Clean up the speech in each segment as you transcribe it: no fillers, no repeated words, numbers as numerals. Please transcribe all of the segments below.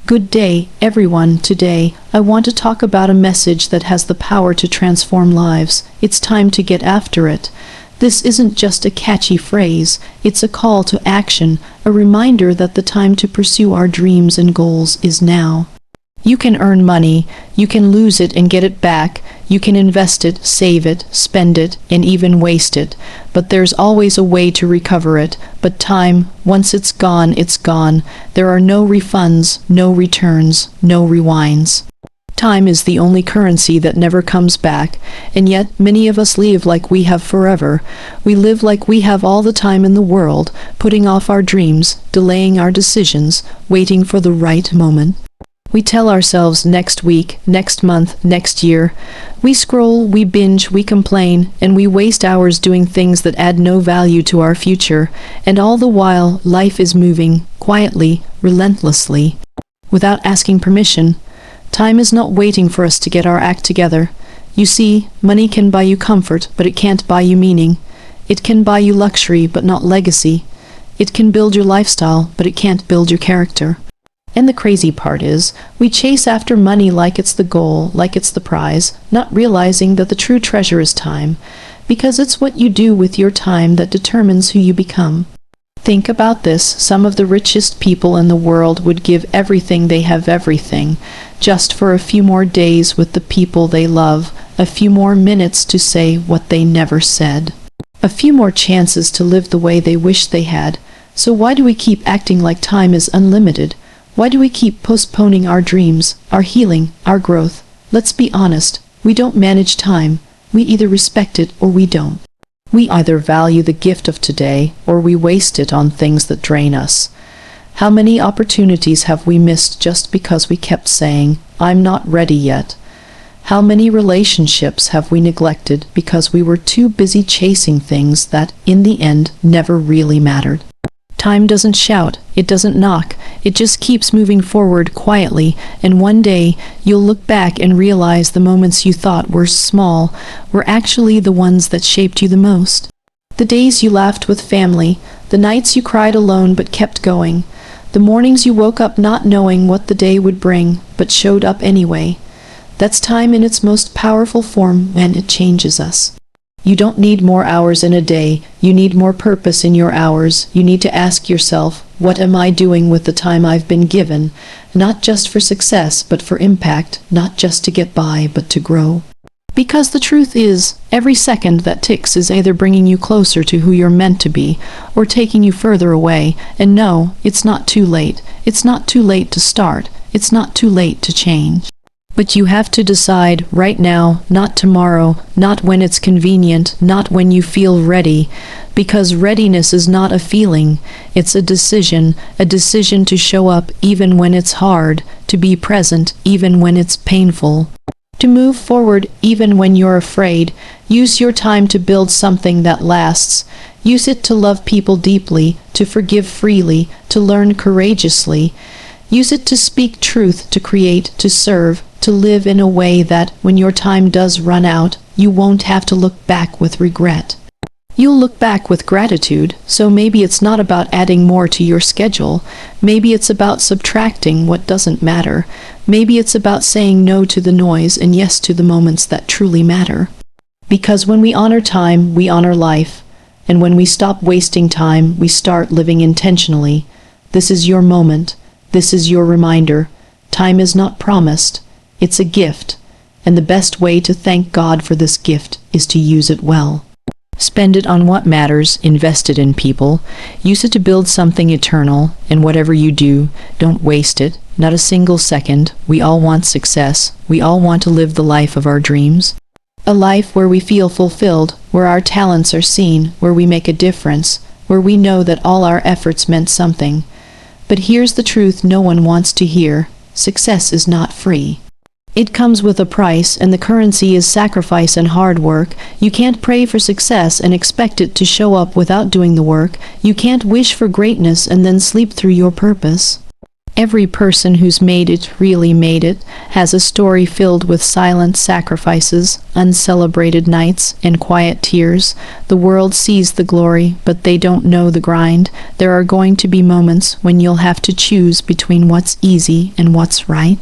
Good day, everyone. Today, I want to talk about a message that has the power to transform lives. It's time to get after it. This isn't just a catchy phrase, it's a call to action, a reminder that the time to pursue our dreams and goals is now. You can earn money, you can lose it and get it back, you can invest it, save it, spend it, and even waste it. But there's always a way to recover it. But time, once it's gone, it's gone. There are no refunds, no returns, no rewinds. Time is the only currency that never comes back, and yet many of us live like we have forever. We live like we have all the time in the world, putting off our dreams, delaying our decisions, waiting for the right moment. We tell ourselves next week, next month, next year. We scroll, we binge, we complain, and we waste hours doing things that add no value to our future. And all the while, life is moving, quietly, relentlessly, without asking permission. Time is not waiting for us to get our act together. You see, money can buy you comfort, but it can't buy you meaning. It can buy you luxury, but not legacy. It can build your lifestyle, but it can't build your character. And the crazy part is, we chase after money like it's the goal, like it's the prize, not realizing that the true treasure is time, because it's what you do with your time that determines who you become. Think about this. Some of the richest people in the world would give everything they have everything, just for a few more days with the people they love, a few more minutes to say what they never said, a few more chances to live the way they wish they had. So why do we keep acting like time is unlimited? Why do we keep postponing our dreams, our healing, our growth? Let's be honest, we don't manage time. We either respect it or we don't. We either value the gift of today or we waste it on things that drain us. How many opportunities have we missed just because we kept saying, "I'm not ready yet"? How many relationships have we neglected because we were too busy chasing things that, in the end, never really mattered? Time doesn't shout, it doesn't knock, it just keeps moving forward quietly, and one day you'll look back and realize the moments you thought were small were actually the ones that shaped you the most. The days you laughed with family, the nights you cried alone but kept going, the mornings you woke up not knowing what the day would bring, but showed up anyway. That's time in its most powerful form when it changes us. You don't need more hours in a day, you need more purpose in your hours. You need to ask yourself, what am I doing with the time I've been given? Not just for success, but for impact, not just to get by, but to grow. Because the truth is, every second that ticks is either bringing you closer to who you're meant to be, or taking you further away. And no, it's not too late. It's not too late to start. It's not too late to change. But you have to decide right now, not tomorrow, not when it's convenient, not when you feel ready, because readiness is not a feeling, it's a decision to show up even when it's hard, to be present even when it's painful, to move forward even when you're afraid. Use your time to build something that lasts. Use it to love people deeply, to forgive freely, to learn courageously. Use it to speak truth, to create, to serve, to live in a way that, when your time does run out, you won't have to look back with regret. You'll look back with gratitude, so maybe it's not about adding more to your schedule. Maybe it's about subtracting what doesn't matter. Maybe it's about saying no to the noise and yes to the moments that truly matter. Because when we honor time, we honor life. And when we stop wasting time, we start living intentionally. This is your moment. This is your reminder. Time is not promised. It's a gift, and the best way to thank God for this gift is to use it well. Spend it on what matters, invest it in people, use it to build something eternal, and whatever you do, don't waste it, not a single second. We all want success. We all want to live the life of our dreams. A life where we feel fulfilled, where our talents are seen, where we make a difference, where we know that all our efforts meant something. But here's the truth no one wants to hear. Success is not free. It comes with a price, and the currency is sacrifice and hard work. You can't pray for success and expect it to show up without doing the work. You can't wish for greatness and then sleep through your purpose. Every person who's made it, really made it, has a story filled with silent sacrifices, uncelebrated nights, and quiet tears. The world sees the glory, but they don't know the grind. There are going to be moments when you'll have to choose between what's easy and what's right,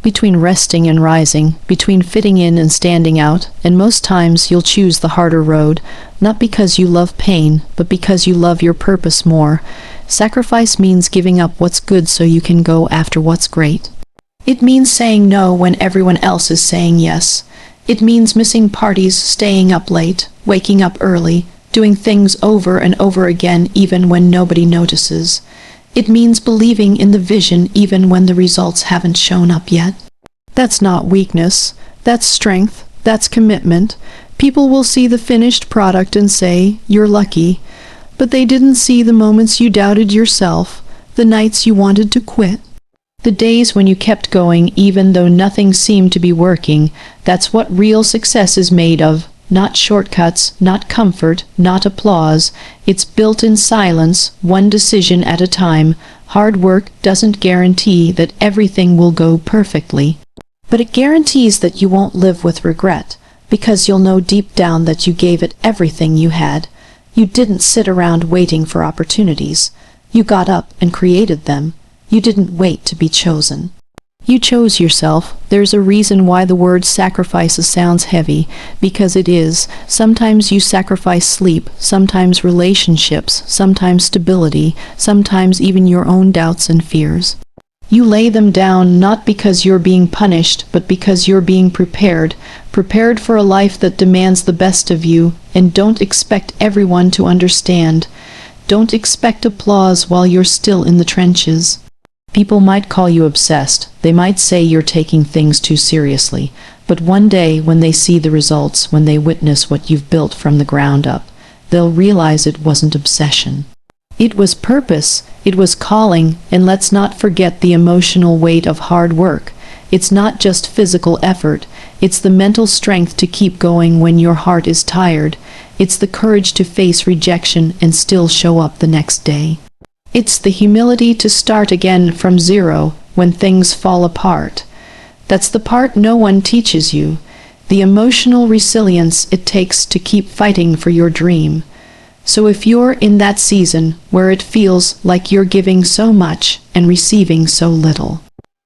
between resting and rising, between fitting in and standing out, and most times you'll choose the harder road, not because you love pain, but because you love your purpose more. Sacrifice means giving up what's good so you can go after what's great. It means saying no when everyone else is saying yes. It means missing parties, staying up late, waking up early, doing things over and over again even when nobody notices. It means believing in the vision even when the results haven't shown up yet. That's not weakness. That's strength. That's commitment. People will see the finished product and say, "You're lucky." But they didn't see the moments you doubted yourself, the nights you wanted to quit, the days when you kept going even though nothing seemed to be working. That's what real success is made of. Not shortcuts, not comfort, not applause. It's built in silence, one decision at a time. Hard work doesn't guarantee that everything will go perfectly, but it guarantees that you won't live with regret, because you'll know deep down that you gave it everything you had. You didn't sit around waiting for opportunities. You got up and created them. You didn't wait to be chosen. You chose yourself. There's a reason why the word sacrifices sounds heavy, because it is. Sometimes you sacrifice sleep, sometimes relationships, sometimes stability, sometimes even your own doubts and fears. You lay them down not because you're being punished, but because you're being prepared for a life that demands the best of you, and don't expect everyone to understand. Don't expect applause while you're still in the trenches. People might call you obsessed. They might say you're taking things too seriously. But one day, when they see the results, when they witness what you've built from the ground up, they'll realize it wasn't obsession. It was purpose, it was calling, and let's not forget the emotional weight of hard work. It's not just physical effort, it's the mental strength to keep going when your heart is tired. It's the courage to face rejection and still show up the next day. It's the humility to start again from zero when things fall apart. That's the part no one teaches you, the emotional resilience it takes to keep fighting for your dream. So if you're in that season where it feels like you're giving so much and receiving so little,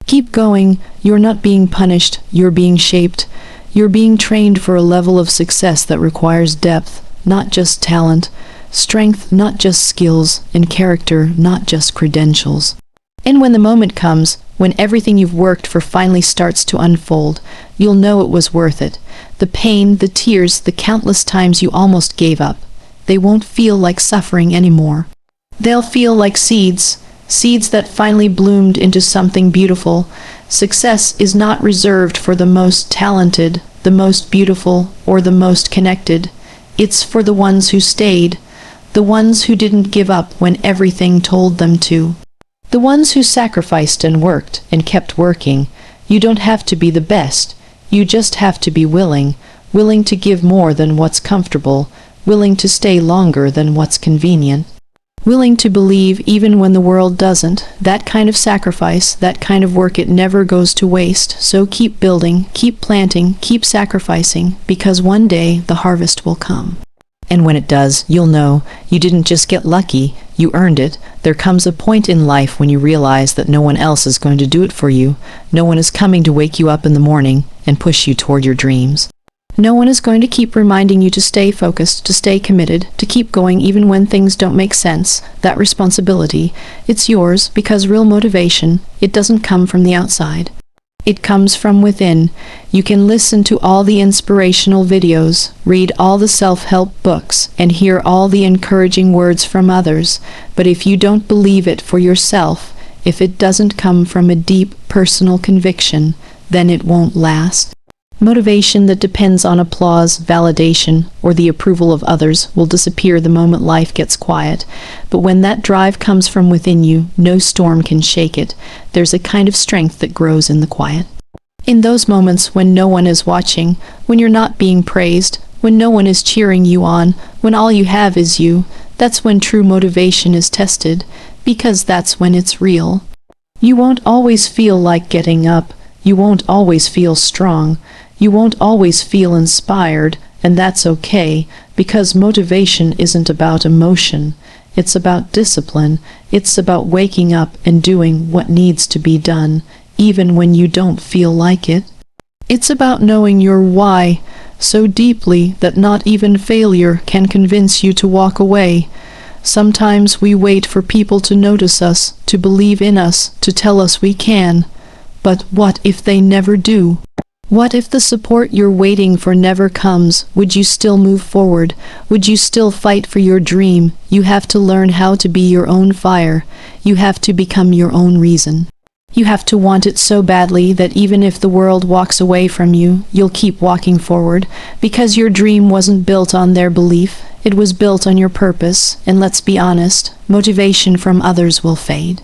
keep going. You're not being punished, you're being shaped. You're being trained for a level of success that requires depth, not just talent, strength, not just skills, and character, not just credentials. And when the moment comes, when everything you've worked for finally starts to unfold, you'll know it was worth it. The pain, the tears, the countless times you almost gave up, they won't feel like suffering anymore. They'll feel like seeds that finally bloomed into something beautiful. Success is not reserved for the most talented, the most beautiful, or the most connected. It's for the ones who stayed, the ones who didn't give up when everything told them to, the ones who sacrificed and worked and kept working. You don't have to be the best. You just have to be willing to give more than what's comfortable, willing to stay longer than what's convenient, willing to believe even when the world doesn't. That kind of sacrifice, that kind of work, it never goes to waste. So keep building, keep planting, keep sacrificing, because one day the harvest will come. And when it does, you'll know you didn't just get lucky, you earned it. There comes a point in life when you realize that no one else is going to do it for you. No one is coming to wake you up in the morning and push you toward your dreams. No one is going to keep reminding you to stay focused, to stay committed, to keep going even when things don't make sense. That responsibility, it's yours, because real motivation, it doesn't come from the outside. It comes from within. You can listen to all the inspirational videos, read all the self-help books, and hear all the encouraging words from others, but if you don't believe it for yourself, if it doesn't come from a deep personal conviction, then it won't last. Motivation that depends on applause, validation, or the approval of others will disappear the moment life gets quiet. But when that drive comes from within you, no storm can shake it. There's a kind of strength that grows in the quiet. In those moments when no one is watching, when you're not being praised, when no one is cheering you on, when all you have is you, that's when true motivation is tested, because that's when it's real. You won't always feel like getting up. You won't always feel strong. You won't always feel inspired, and that's okay, because motivation isn't about emotion. It's about discipline. It's about waking up and doing what needs to be done, even when you don't feel like it. It's about knowing your why so deeply that not even failure can convince you to walk away. Sometimes we wait for people to notice us, to believe in us, to tell us we can. But what if they never do? What if the support you're waiting for never comes? Would you still move forward? Would you still fight for your dream? You have to learn how to be your own fire. You have to become your own reason. You have to want it so badly that even if the world walks away from you, you'll keep walking forward, because your dream wasn't built on their belief. It was built on your purpose, and let's be honest, motivation from others will fade.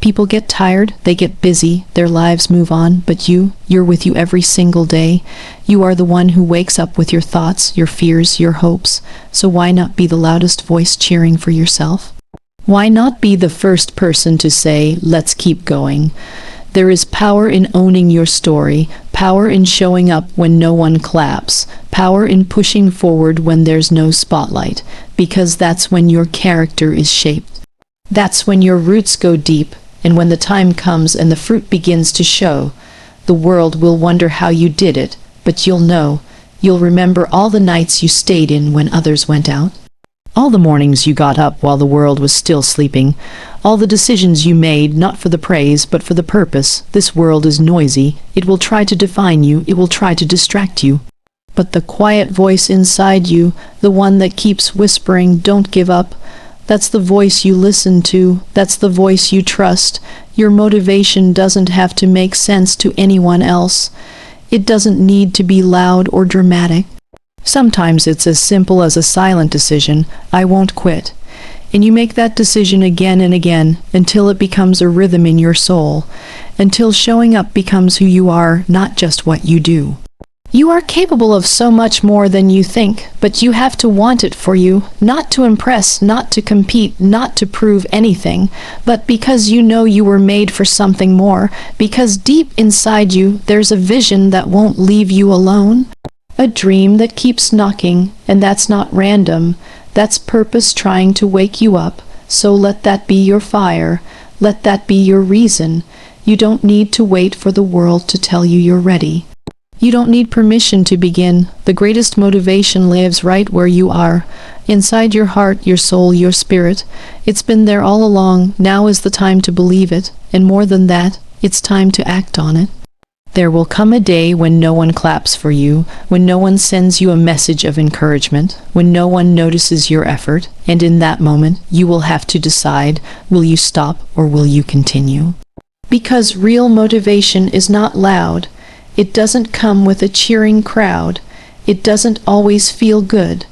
People get tired, they get busy, their lives move on, but you're with you every single day. You are the one who wakes up with your thoughts, your fears, your hopes. So why not be the loudest voice cheering for yourself? Why not be the first person to say, let's keep going? There is power in owning your story, power in showing up when no one claps, power in pushing forward when there's no spotlight, because that's when your character is shaped. That's when your roots go deep, and when the time comes and the fruit begins to show, the world will wonder how you did it, but you'll know. You'll remember all the nights you stayed in when others went out. All the mornings you got up while the world was still sleeping. All the decisions you made, not for the praise, but for the purpose. This world is noisy. It will try to define you. It will try to distract you. But the quiet voice inside you, the one that keeps whispering, don't give up, that's the voice you listen to. That's the voice you trust. Your motivation doesn't have to make sense to anyone else. It doesn't need to be loud or dramatic. Sometimes it's as simple as a silent decision, I won't quit. And you make that decision again and again until it becomes a rhythm in your soul, until showing up becomes who you are, not just what you do. You are capable of so much more than you think, but you have to want it for you, not to impress, not to compete, not to prove anything, but because you know you were made for something more, because deep inside you there's a vision that won't leave you alone. A dream that keeps knocking, and that's not random. That's purpose trying to wake you up. So let that be your fire. Let that be your reason. You don't need to wait for the world to tell you you're ready. You don't need permission to begin. The greatest motivation lives right where you are. Inside your heart, your soul, your spirit. It's been there all along. Now is the time to believe it. And more than that, it's time to act on it. There will come a day when no one claps for you, when no one sends you a message of encouragement, when no one notices your effort, and in that moment you will have to decide, will you stop or will you continue? Because real motivation is not loud. It doesn't come with a cheering crowd. It doesn't always feel good.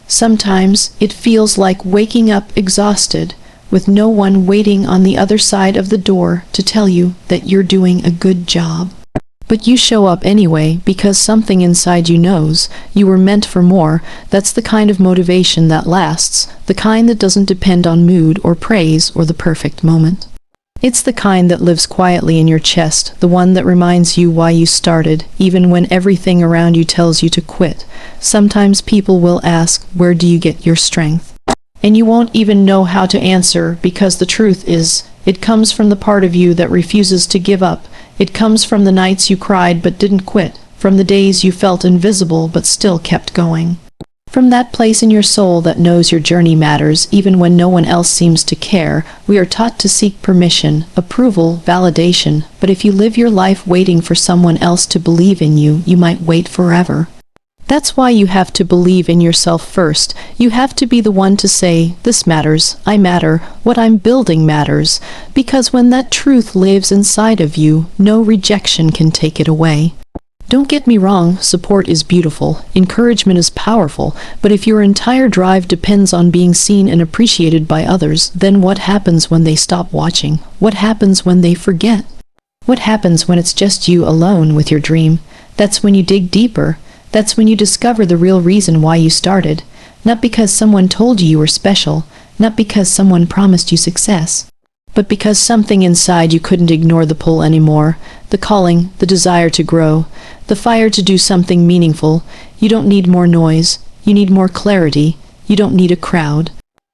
Sometimes it feels like waking up exhausted, with no one waiting on the other side of the door to tell you that you're doing a good job. But you show up anyway because something inside you knows you were meant for more. That's the kind of motivation that lasts, the kind that doesn't depend on mood or praise or the perfect moment. It's the kind that lives quietly in your chest, the one that reminds you why you started, even when everything around you tells you to quit. Sometimes people will ask, where do you get your strength? And you won't even know how to answer, because the truth is, it comes from the part of you that refuses to give up. It comes from the nights you cried but didn't quit, from the days you felt invisible but still kept going. From that place in your soul that knows your journey matters even when no one else seems to care. We are taught to seek permission, approval, validation, but if you live your life waiting for someone else to believe in you, you might wait forever. That's why you have to believe in yourself first. You have to be the one to say, this matters, I matter, what I'm building matters. Because when that truth lives inside of you, no rejection can take it away. Don't get me wrong, support is beautiful, encouragement is powerful, but if your entire drive depends on being seen and appreciated by others, then what happens when they stop watching? What happens when they forget? What happens when it's just you alone with your dream? That's when you dig deeper. That's when you discover the real reason why you started. Not because someone told you you were special, not because someone promised you success, but because something inside you couldn't ignore the pull anymore, the calling, the desire to grow, the fire to do something meaningful. You don't need more noise, you need more clarity, you don't need a crowd.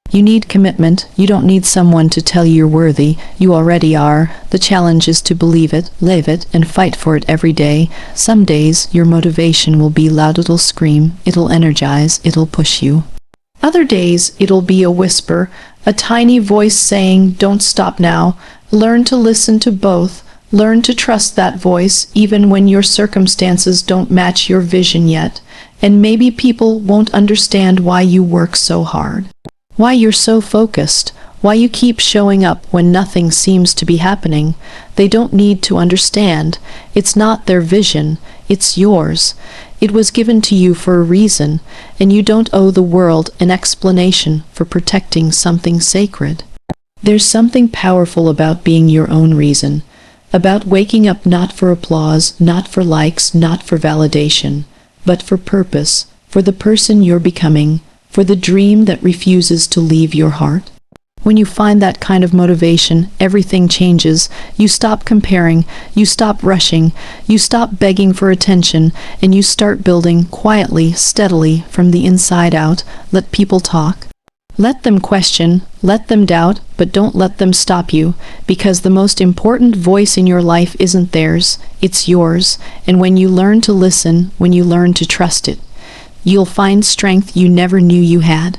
You need commitment, you don't need someone to tell you you're worthy, you already are. The challenge is to believe it, live it, and fight for it every day. Some days, your motivation will be loud, it'll scream, it'll energize, it'll push you. Other days, it'll be a whisper, a tiny voice saying, don't stop now. Learn to listen to both. Learn to trust that voice even when your circumstances don't match your vision yet. And maybe people won't understand why you work so hard, why you're so focused, why you keep showing up when nothing seems to be happening. They don't need to understand. It's not their vision, it's yours. It was given to you for a reason, and you don't owe the world an explanation for protecting something sacred. There's something powerful about being your own reason, about waking up not for applause, not for likes, not for validation, but for purpose, for the person you're becoming, for the dream that refuses to leave your heart. When you find that kind of motivation, everything changes. You stop comparing, you stop rushing, you stop begging for attention, and you start building quietly, steadily, from the inside out. Let people talk. Let them question, let them doubt, but don't let them stop you, because the most important voice in your life isn't theirs, it's yours. And when you learn to listen, when you learn to trust it, you'll find strength you never knew you had.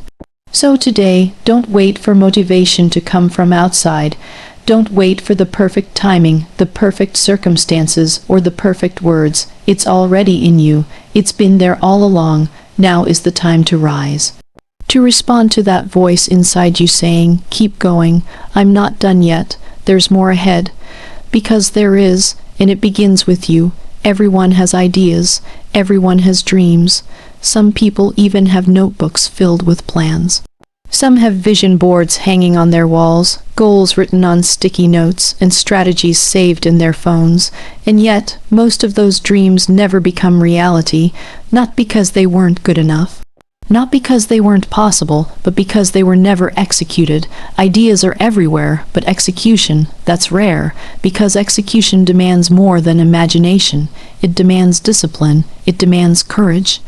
So today, don't wait for motivation to come from outside. Don't wait for the perfect timing, the perfect circumstances, or the perfect words. It's already in you. It's been there all along. Now is the time to rise. To respond to that voice inside you saying, keep going, I'm not done yet, there's more ahead. Because there is, and it begins with you. Everyone has ideas, everyone has dreams. Some people even have notebooks filled with plans. Some have vision boards hanging on their walls, goals written on sticky notes, and strategies saved in their phones. And yet, most of those dreams never become reality, not because they weren't good enough, not because they weren't possible, but because they were never executed. Ideas are everywhere, but execution, that's rare, because execution demands more than imagination. It demands discipline, it demands courage.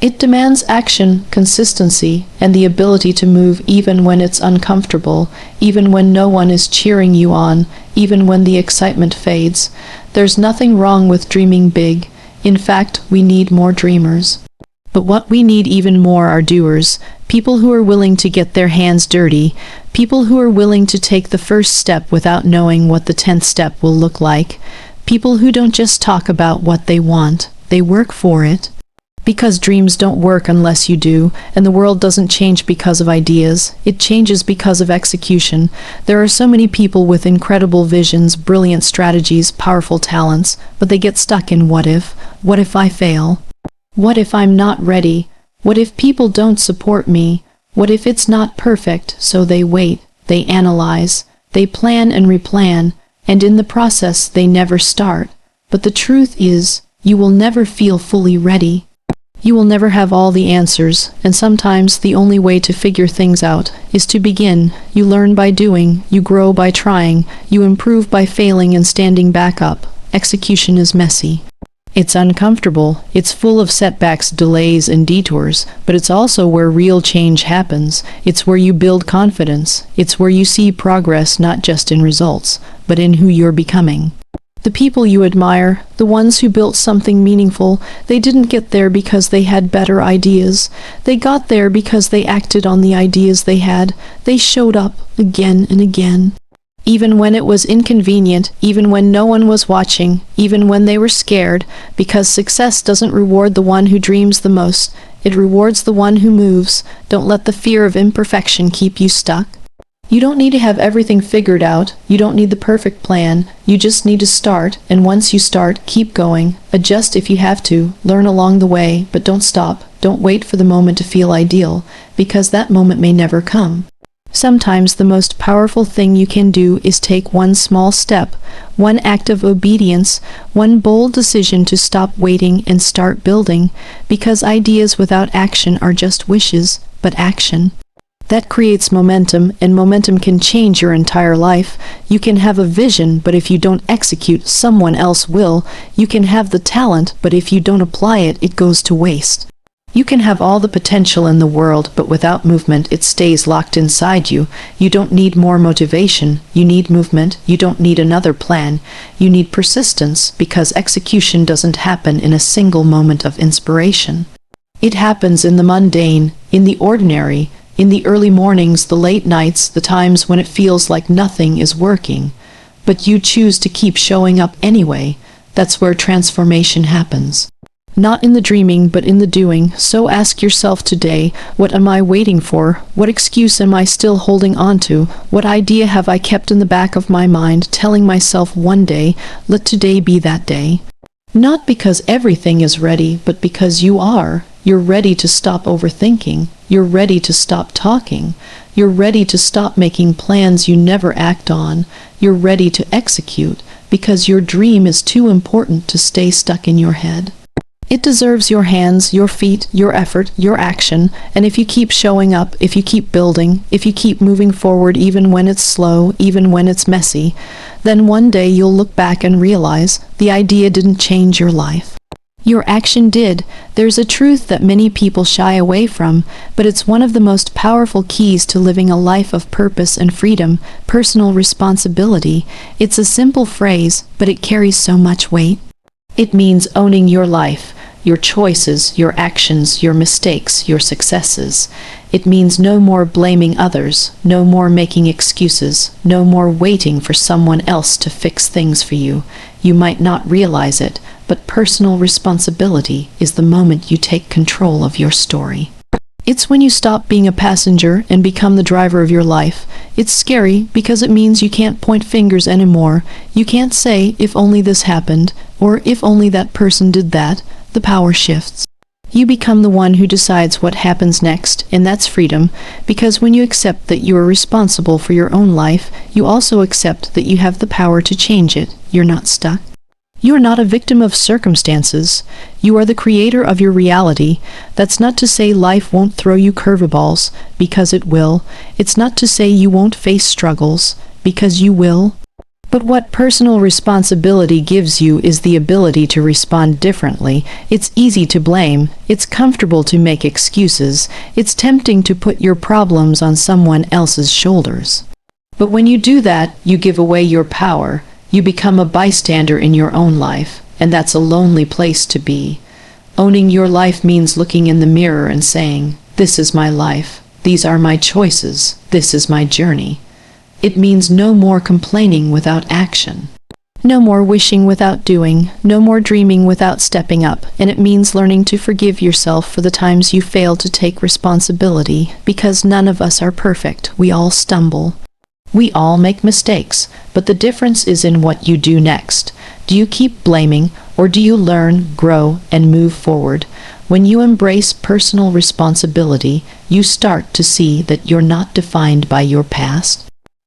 It demands action, consistency, and the ability to move even when it's uncomfortable, even when no one is cheering you on, even when the excitement fades. There's nothing wrong with dreaming big. In fact, we need more dreamers. But what we need even more are doers, people who are willing to get their hands dirty, people who are willing to take the first step without knowing what the 10th step will look like, people who don't just talk about what they want, they work for it. Because dreams don't work unless you do, and the world doesn't change because of ideas. It changes because of execution. There are so many people with incredible visions, brilliant strategies, powerful talents, but they get stuck in what if? What if I fail? What if I'm not ready? What if people don't support me? What if it's not perfect? So they wait, they analyze, they plan and replan, and in the process they never start. But the truth is, you will never feel fully ready. You will never have all the answers, and sometimes the only way to figure things out is to begin. You learn by doing, you grow by trying, you improve by failing and standing back up. Execution is messy. It's uncomfortable, it's full of setbacks, delays, and detours, but it's also where real change happens. It's where you build confidence. It's where you see progress not just in results, but in who you're becoming. The people you admire, the ones who built something meaningful, they didn't get there because they had better ideas. They got there because they acted on the ideas they had. They showed up again and again. Even when it was inconvenient, even when no one was watching, even when they were scared, because success doesn't reward the one who dreams the most. It rewards the one who moves. Don't let the fear of imperfection keep you stuck. You don't need to have everything figured out. You don't need the perfect plan. You just need to start, and once you start, keep going. Adjust if you have to. Learn along the way, but don't stop. Don't wait for the moment to feel ideal, because that moment may never come. Sometimes the most powerful thing you can do is take one small step, one act of obedience, one bold decision to stop waiting and start building, because ideas without action are just wishes, but action. That creates momentum, and momentum can change your entire life. You can have a vision, but if you don't execute, someone else will. You can have the talent, but if you don't apply it, it goes to waste. You can have all the potential in the world, but without movement, it stays locked inside you. You don't need more motivation. You need movement. You don't need another plan. You need persistence, because execution doesn't happen in a single moment of inspiration. It happens in the mundane, in the ordinary, in the early mornings, the late nights, the times when it feels like nothing is working. But you choose to keep showing up anyway. That's where transformation happens. Not in the dreaming, but in the doing. So ask yourself today, what am I waiting for? What excuse am I still holding on to? What idea have I kept in the back of my mind, telling myself one day, let today be that day? Not because everything is ready, but because you are. You're ready to stop overthinking. You're ready to stop talking. You're ready to stop making plans you never act on. You're ready to execute, because your dream is too important to stay stuck in your head. It deserves your hands, your feet, your effort, your action, and if you keep showing up, if you keep building, if you keep moving forward even when it's slow, even when it's messy, then one day you'll look back and realize the idea didn't change your life. Your action did. There's a truth that many people shy away from, but it's one of the most powerful keys to living a life of purpose and freedom, personal responsibility. It's a simple phrase, but it carries so much weight. It means owning your life, your choices, your actions, your mistakes, your successes. It means no more blaming others, no more making excuses, no more waiting for someone else to fix things for you. You might not realize it, but personal responsibility is the moment you take control of your story. It's when you stop being a passenger and become the driver of your life. It's scary because it means you can't point fingers anymore. You can't say, if only this happened, or if only that person did that. The power shifts. You become the one who decides what happens next, and that's freedom, because when you accept that you are responsible for your own life, you also accept that you have the power to change it. You're not stuck. You are not a victim of circumstances. You are the creator of your reality. That's not to say life won't throw you curveballs, because it will. It's not to say you won't face struggles, because you will. But what personal responsibility gives you is the ability to respond differently. It's easy to blame. It's comfortable to make excuses. It's tempting to put your problems on someone else's shoulders. But when you do that, you give away your power. You become a bystander in your own life, and that's a lonely place to be. Owning your life means looking in the mirror and saying, this is my life. These are my choices. This is my journey. It means no more complaining without action. No more wishing without doing. No more dreaming without stepping up. And it means learning to forgive yourself for the times you failed to take responsibility, because none of us are perfect. We all stumble. We all make mistakes, but the difference is in what you do next. Do you keep blaming, or do you learn, grow, and move forward? When you embrace personal responsibility, you start to see that you're not defined by your past.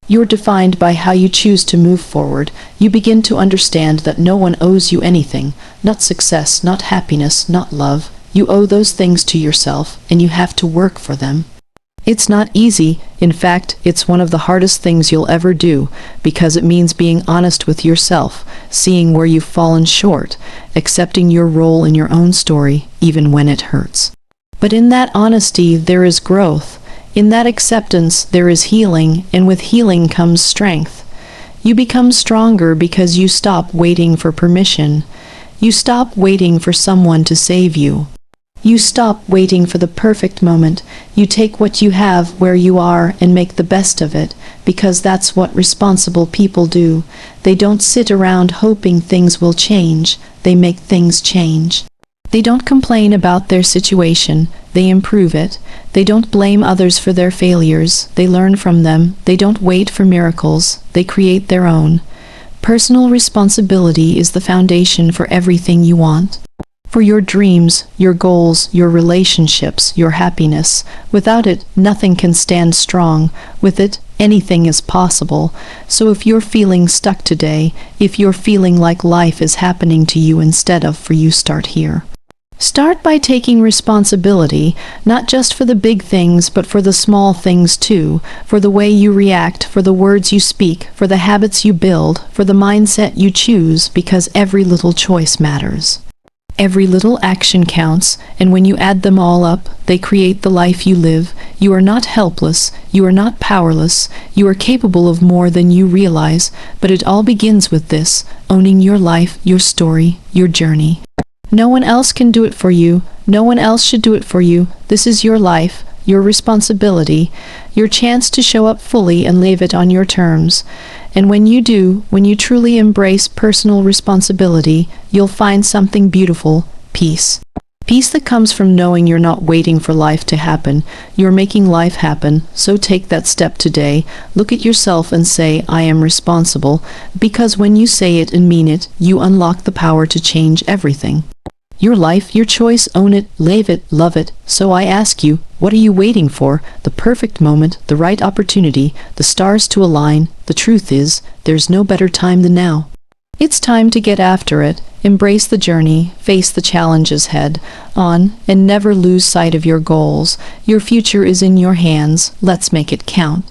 You're defined by how you choose to move forward. You begin to understand that no one owes you anything, not success, not happiness, not love. You owe those things to yourself, and you have to work for them. It's not easy. In fact, it's one of the hardest things you'll ever do, because it means being honest with yourself, seeing where you've fallen short, accepting your role in your own story, even when it hurts. But in that honesty, there is growth. In that acceptance, there is healing, and with healing comes strength. You become stronger because you stop waiting for permission. You stop waiting for someone to save you. You stop waiting for the perfect moment. You take what you have where you are and make the best of it, because that's what responsible people do. They don't sit around hoping things will change. They make things change. They don't complain about their situation. They improve it. They don't blame others for their failures. They learn from them. They don't wait for miracles. They create their own. Personal responsibility is the foundation for everything you want. For your dreams, your goals, your relationships, your happiness. Without it, nothing can stand strong. With it, anything is possible. So if you're feeling stuck today, if you're feeling like life is happening to you instead of for you, start here. Start by taking responsibility, not just for the big things, but for the small things too, for the way you react, for the words you speak, for the habits you build, for the mindset you choose, because every little choice matters. Every little action counts, and when you add them all up, they create the life you live. You are not helpless, you are not powerless, you are capable of more than you realize, but it all begins with this: owning your life, your story, your journey. No one else can do it for you. No one else should do it for you. This is your life, your responsibility, your chance to show up fully and live it on your terms. And when you do, when you truly embrace personal responsibility, you'll find something beautiful: peace. Peace that comes from knowing you're not waiting for life to happen. You're making life happen. So take that step today. Look at yourself and say, I am responsible. Because when you say it and mean it, you unlock the power to change everything. Your life, your choice, own it, live it, love it. So I ask you, what are you waiting for? The perfect moment, the right opportunity, the stars to align. The truth is, there's no better time than now. It's time to get after it. Embrace the journey, face the challenges head on, and never lose sight of your goals. Your future is in your hands. Let's make it count.